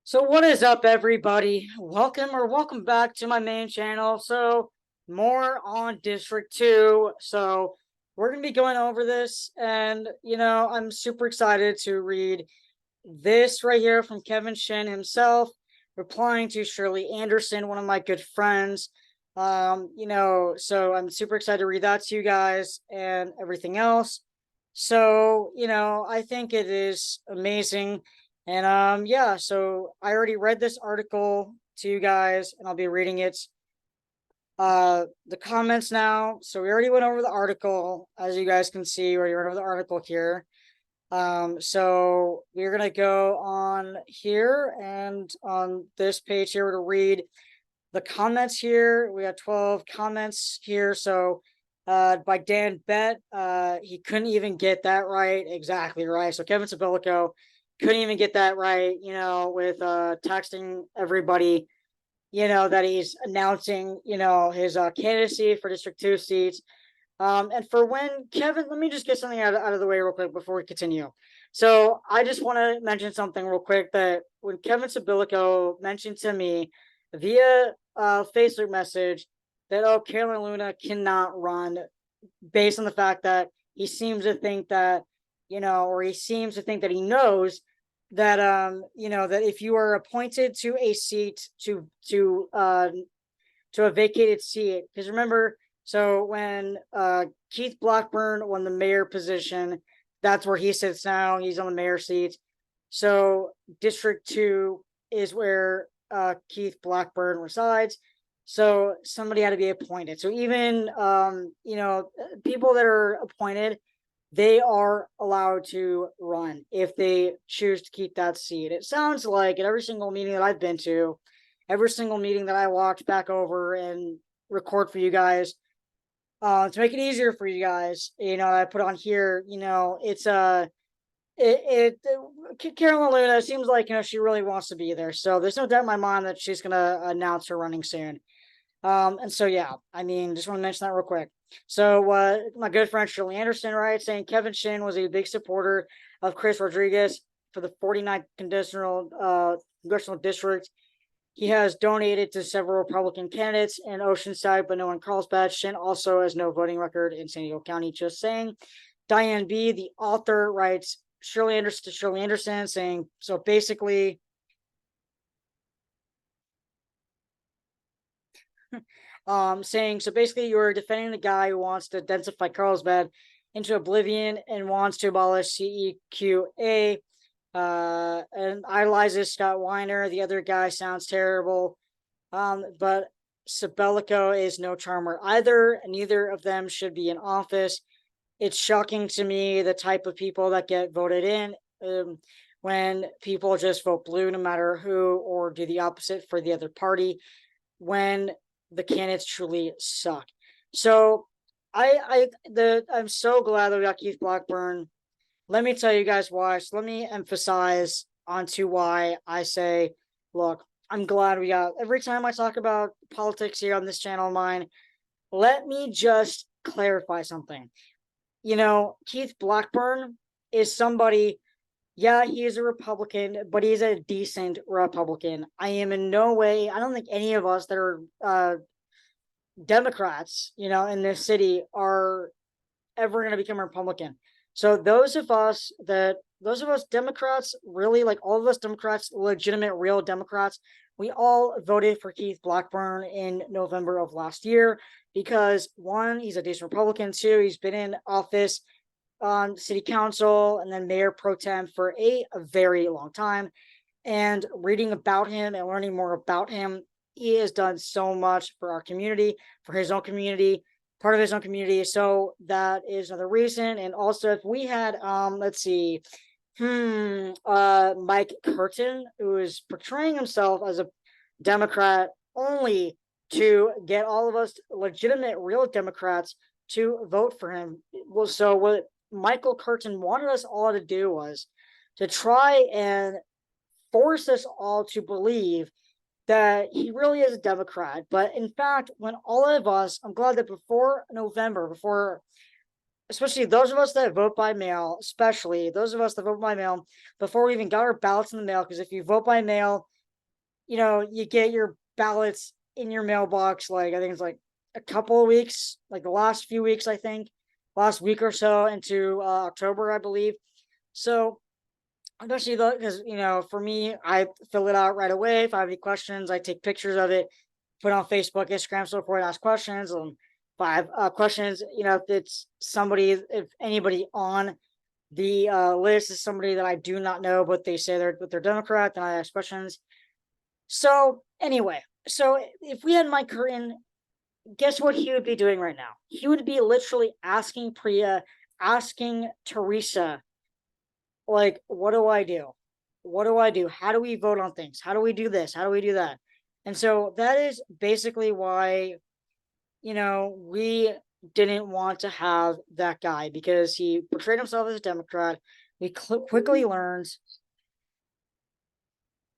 So what is up, everybody? Welcome back to my main channel. So more on District 2. So we're going to be going over this, and I'm super excited to read this right here from Kevin Shin himself, replying to Shirley Anderson, one of my good friends. So I'm super excited to read that to you guys and everything else. So, I think it is amazing. And yeah, so I already read this article to you guys, and I'll be reading it the comments now. So we already went over the article, as you guys can see. We already went over the article here. So we're gonna go on here, and on this page here to read the comments here. We got 12 comments here. So by Dan Bett, he couldn't even get that right. Exactly right. So Kevin Sabelico couldn't even get that right, with texting everybody, that he's announcing, his candidacy for District 2 seats. And for when Kevin, let me just get something out of the way real quick before we continue. So I just want to mention something real quick, that when Kevin Sabelico mentioned to me via Facebook message that, oh, Carolyn Luna cannot run, based on the fact that he seems to think that, or he seems to think that he knows that, that if you are appointed to a seat, to a vacated seat, because remember, so when Keith Blackburn won the mayor position, that's where he sits now. He's on the mayor seat. So District 2 is where Keith Blackburn resides. So somebody had to be appointed. So even people that are appointed, they are allowed to run if they choose to keep that seat. It sounds like at every single meeting that I've been to, every single meeting that I watch back over and record for you guys, to make it easier for you guys, I put on here, it's Carolyn Luna seems like, she really wants to be there. So there's no doubt in my mind that she's going to announce her running soon. And so, yeah, I mean, just want to mention that real quick. So my good friend Shirley Anderson, right, saying Kevin Shin was a big supporter of Chris Rodriguez for the 49th congressional district. He has donated to several Republican candidates in Oceanside, but no in Carlsbad. Shin also has no voting record in San Diego County. Just saying. Diane B., the author, writes Shirley Anderson, saying, so basically, you're defending the guy who wants to densify Carlsbad into oblivion and wants to abolish CEQA, and idolizes Scott Weiner. The other guy sounds terrible, but Sabelico is no charmer either, and neither of them should be in office. It's shocking to me the type of people that get voted in, when people just vote blue no matter who, or do the opposite for the other party, when the candidates truly suck. So I'm so glad that we got Keith Blackburn. Let me tell you guys why. So let me emphasize onto why I say, look, I'm glad we got, every time I talk about politics here on this channel of mine, let me just clarify something. Keith Blackburn is somebody, yeah, he is a Republican, but he's a decent Republican. I am in no way, I don't think any of us that are Democrats, in this city are ever going to become a Republican. So those of us Democrats, really, like all of us Democrats, legitimate, real Democrats, we all voted for Keith Blackburn in November of last year because, one, he's a decent Republican. Two, he's been in office on city council and then mayor pro tem for a very long time. And reading about him and learning more about him, he has done so much for our community, for his own community, part of his own community. So that is another reason. And also, if we had, let's see, Mike Curtin, who is portraying himself as a Democrat only to get all of us legitimate, real Democrats to vote for him. Well, so what Michael Curtin wanted us all to do was to try and force us all to believe that he really is a Democrat. But in fact, when all of us, I'm glad that before November, especially those of us that vote by mail, especially those of us that vote by mail, before we even got our ballots in the mail, because if you vote by mail, you get your ballots in your mailbox, like I think it's like a couple of weeks, like the last few weeks, I think, last week or so into October, I believe. So especially though, because for me, I fill it out right away. If I have any questions, I take pictures of it, put it on Facebook, Instagram, so forth, ask questions. And if I have questions, if it's somebody, if anybody on the list is somebody that I do not know, but they say they're Democrat, then I ask questions. So anyway, so if we had Mike Curtin, guess what he would be doing right now? He would be literally asking Priya, asking Teresa, like, what do I do? What do I do? How do we vote on things? How do we do this? How do we do that? And so that is basically why, we didn't want to have that guy, because he portrayed himself as a Democrat. We quickly learned,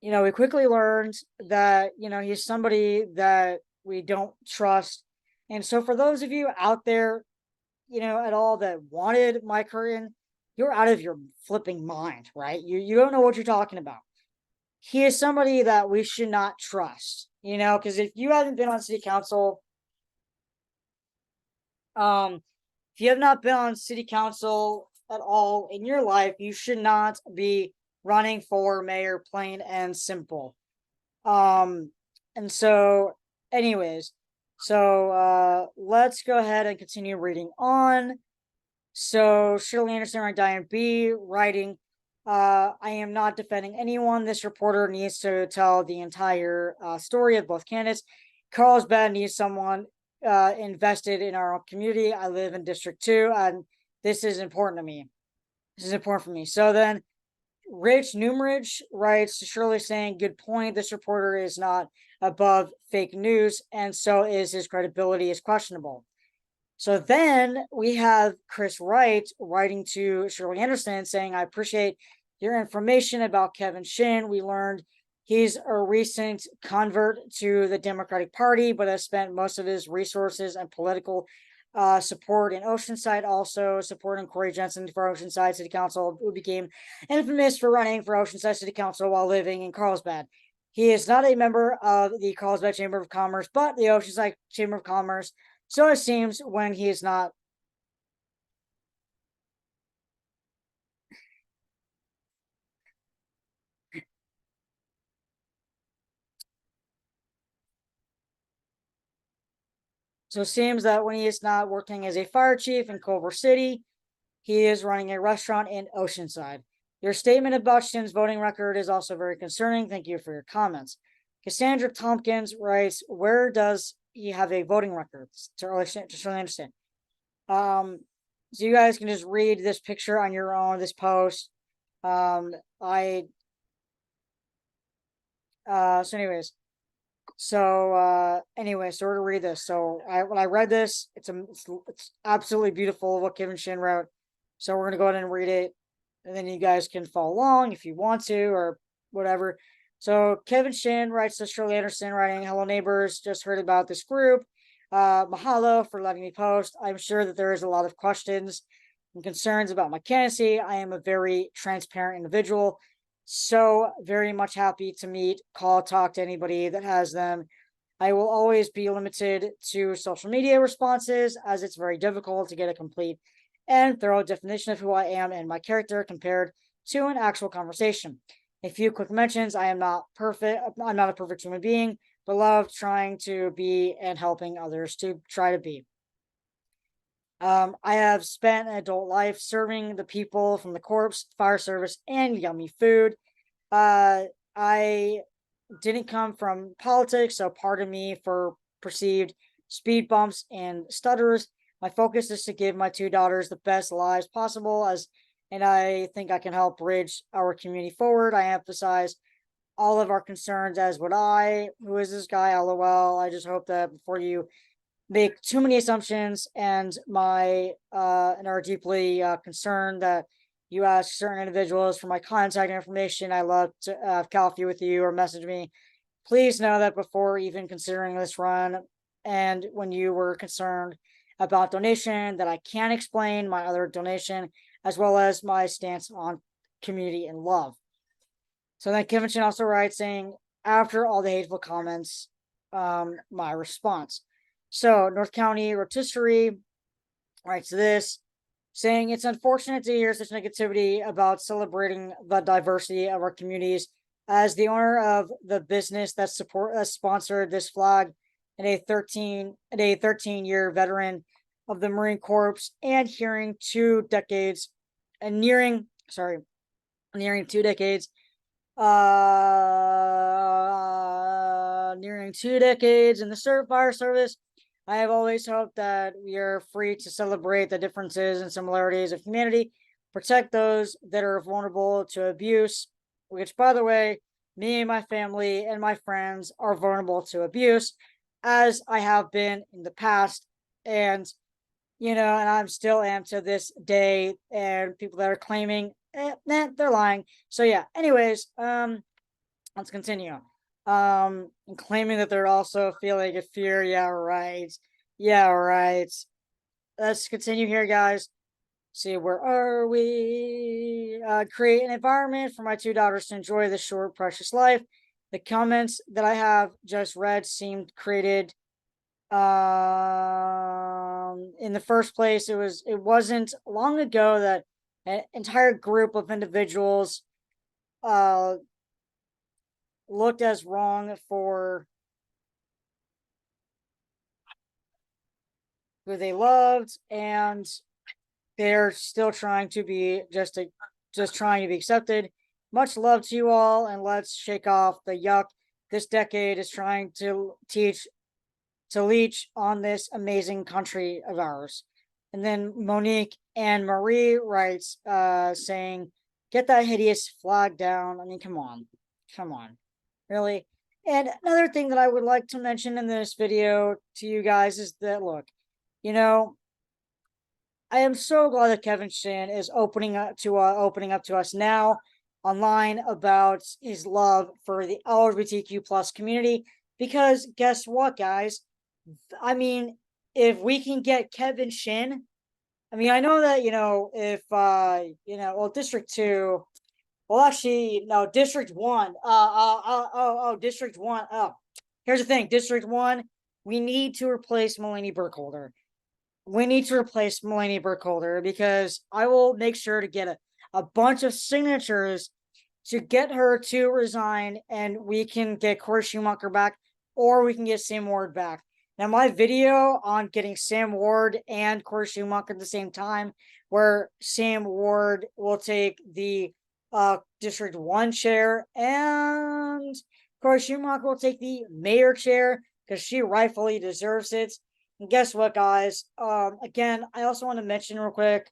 that, he's somebody that we don't trust. And so for those of you out there, at all that wanted Mike Curtin, you're out of your flipping mind, right? You don't know what you're talking about. He is somebody that we should not trust, because if you haven't been on city council, if you have not been on city council at all in your life, you should not be running for mayor, plain and simple. And so, anyways, so let's go ahead and continue reading on. So Shirley Anderson writing Diane B writing, I am not defending anyone. This reporter needs to tell the entire story of both candidates. Carlsbad needs someone invested in our community. I live in District 2, and this is important to me. This is important for me. So then Rich Newmarich writes to Shirley saying, good point. This reporter is not above fake news, and so is his credibility is questionable. So then we have Chris Wright writing to Shirley Anderson saying, I appreciate your information about Kevin Shin. We learned he's a recent convert to the Democratic Party, but has spent most of his resources and political support in Oceanside, also supporting Corey Jensen for Oceanside City Council, who became infamous for running for Oceanside City Council while living in Carlsbad. He is not a member of the Carlsbad Chamber of Commerce, but the Oceanside Chamber of Commerce. So it seems when he is not. So it seems that when he is not working as a fire chief in Culver City, he is running a restaurant in Oceanside. Your statement about Shin's voting record is also very concerning. Thank you for your comments. Cassandra Tompkins writes, where does he have a voting record? To really understand. So you guys can just read this picture on your own, this post. So anyways, so we're gonna read this. So when I read this, it's absolutely beautiful what Kevin Shin wrote. So we're gonna go ahead and read it, and then you guys can follow along if you want to or whatever. So Kevin Shin writes to Shirley Anderson writing, hello neighbors, just heard about this group. Mahalo for letting me post. I'm sure that there is a lot of questions and concerns about my candidacy. I am a very transparent individual. So very much happy to meet, call, talk to anybody that has them. I will always be limited to social media responses, as it's very difficult to get a complete and thorough definition of who I am and my character compared to an actual conversation. A few quick mentions. I am not perfect. I'm not a perfect human being, but love trying to be and helping others to try to be. I have spent an adult life serving the people from the Corps, fire service, and yummy food. I didn't come from politics, so pardon me for perceived speed bumps and stutters. My focus is to give my two daughters the best lives possible, and I think I can help bridge our community forward. I emphasize all of our concerns, as would I. Who is this guy? LOL. I just hope that before you make too many assumptions and are deeply concerned that you ask certain individuals for my contact information. I love to have coffee with you or message me. Please know that before even considering this run, and when you were concerned about donation, that I can explain my other donation as well as my stance on community and love. So then Kevin Shin also writes saying, after all the hateful comments, my response. So North County Rotisserie writes this, saying it's unfortunate to hear such negativity about celebrating the diversity of our communities. As the owner of the business that sponsored this flag, and a 13-year veteran of the Marine Corps, and nearing 2 decades nearing 2 decades in the fire service, I have always hoped that we are free to celebrate the differences and similarities of humanity, protect those that are vulnerable to abuse, which, by the way, me and my family and my friends are vulnerable to abuse, as I have been in the past. And, and I'm still am to this day. And people that are claiming, they're lying. So, yeah, anyways, let's continue. Claiming that they're also feeling a fear. Yeah, right. Yeah, right. Let's continue here, guys. See, where are we? Create an environment for my 2 daughters to enjoy the short, precious life. The comments that I have just read seemed created. In the first place, it wasn't long ago that an entire group of individuals looked as wrong for who they loved, and they're still trying to be just trying to be accepted. Much love to you all, and let's shake off the yuck this decade is trying to leech on this amazing country of ours. And then Monique and Marie writes, saying, "Get that hideous flag down." I mean, come on, really. And another thing that I would like to mention in this video to you guys is that, look, I am so glad that Kevin Shin is opening up to us now online about his love for the LGBTQ plus community. Because guess what, guys? I mean, if we can get Kevin Shin, I mean, I know that if District 2, well, actually, no, District 1. District 1. Oh, here's the thing, District 1. We need to replace Mulaney Burkholder. Because I will make sure to get a bunch of signatures to get her to resign, and we can get Corey Schumacher back, or we can get Sam Ward back. Now, my video on getting Sam Ward and Corey Schumacher at the same time, where Sam Ward will take the District 1 chair, and Corey Schumacher will take the mayor chair, because she rightfully deserves it. And guess what, guys? Again, I also want to mention real quick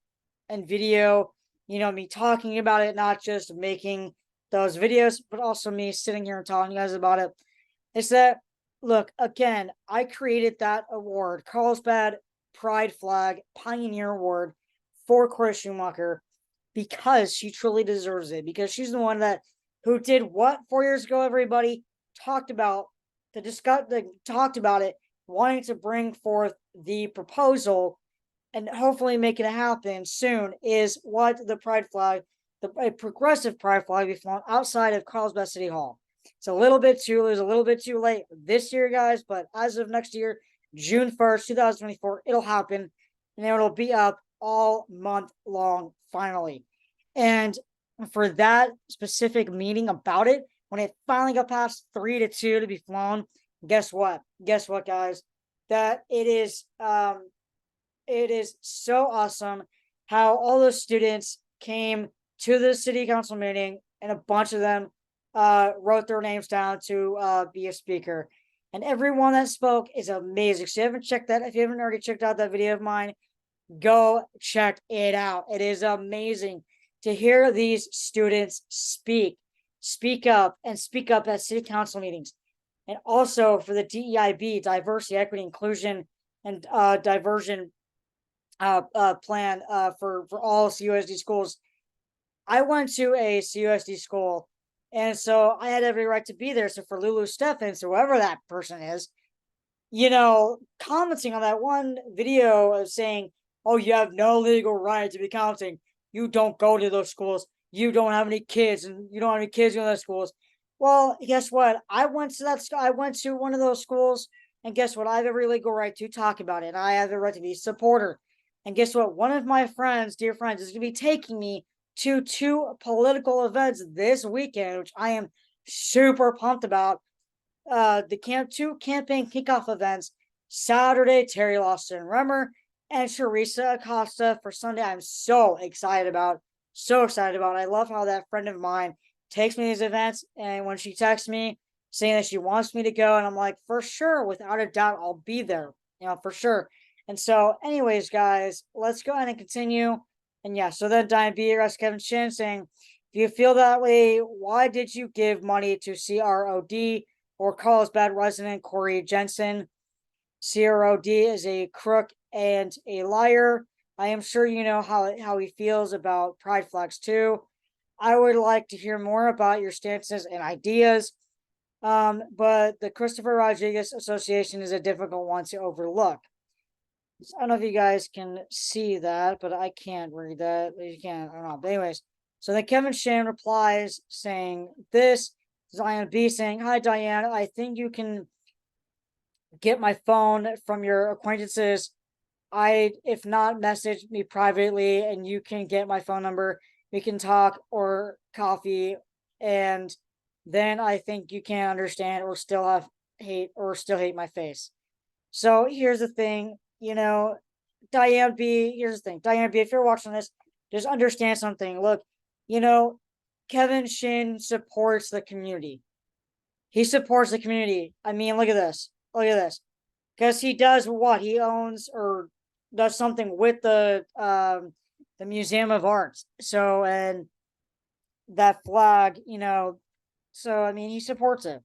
in video, me talking about it, not just making those videos, but also me sitting here and telling you guys about it. It's that, look, again, I created that award, Carlsbad Pride Flag Pioneer Award, for Corey Schumacher, because she truly deserves it. Because she's the one who did what 4 years ago, everybody talked about it, wanting to bring forth the proposal and hopefully make it happen soon, is what the pride flag, a progressive pride flag, be flown outside of Carlsbad City Hall. It's a little bit too late this year, guys, but as of next year, June 1st, 2024, it'll happen, and it'll be up all month long, finally. And for that specific meeting about it, when it finally got past 3-2 to be flown, guess what, guys? That it is so awesome how all those students came to the city council meeting, and a bunch of them wrote their names down to be a speaker. And everyone that spoke is amazing. So if you haven't already checked out that video of mine, go check it out. It is amazing to hear these students speak up at city council meetings. And also for the DEIB, diversity, equity, inclusion, and diversion plan for all CUSD schools. I went to a CUSD school, and so I had every right to be there. So for Lulu Steffens, whoever that person is, commenting on that one video of saying, "Oh, you have no legal right to be commenting. You don't go to those schools. You don't have any kids, and you don't have any kids in those schools." Well, guess what? I went to that school. I went to one of those schools, and guess what? I have every legal right to talk about it. I have the right to be a supporter. And guess what? One of my friends, dear friends, is going to be taking me to two political events this weekend, which I am super pumped about. Two campaign kickoff events Saturday, Terry Lawson Rummer and Teresa Acosta for Sunday. I'm so excited about. So excited about. I love how that friend of mine takes me to these events, and when she texts me saying that she wants me to go, and I'm like, for sure, without a doubt, I'll be there, for sure. And so, anyways, guys, let's go ahead and continue. And yeah, so then Diane B. asked Kevin Shin saying, if you feel that way, why did you give money to CROD or Carl's bad resident Corey Jensen? CROD is a crook and a liar. I am sure you know how he feels about Pride Flags too. I would like to hear more about your stances and ideas. But the Christopher Rodriguez Association is a difficult one to overlook. I don't know if you guys can see that, but I can't read that. You can't, I don't know. But anyways, so then Kevin Shan replies saying this. Diane B saying, hi Diane, I think you can get my phone from your acquaintances. If not, message me privately and you can get my phone number. We can talk or coffee, and then I think you can understand or still hate my face. So here's the thing, Diane B, here's the thing. Diane B, if you're watching this, just understand something. Look, Kevin Shin supports the community. He supports the community. I mean, look at this. Look at this. Because he does what? He owns or does something with the Museum of Arts. So, and that flag, so I mean he supports it.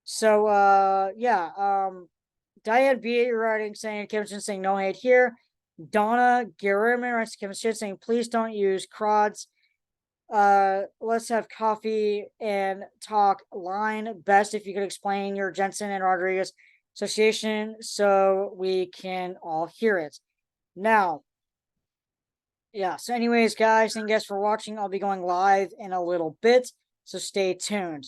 So yeah, Diane B writing saying Kevin Shin saying no hate here. Donna Garriman writes Kevin Shin saying please don't use crowds. Let's have coffee and talk line. Best if you could explain your Jensen and Rodriguez Association so we can all hear it. Now, yeah, so anyways, guys, thank you guys for watching. I'll be going live in a little bit, so stay tuned.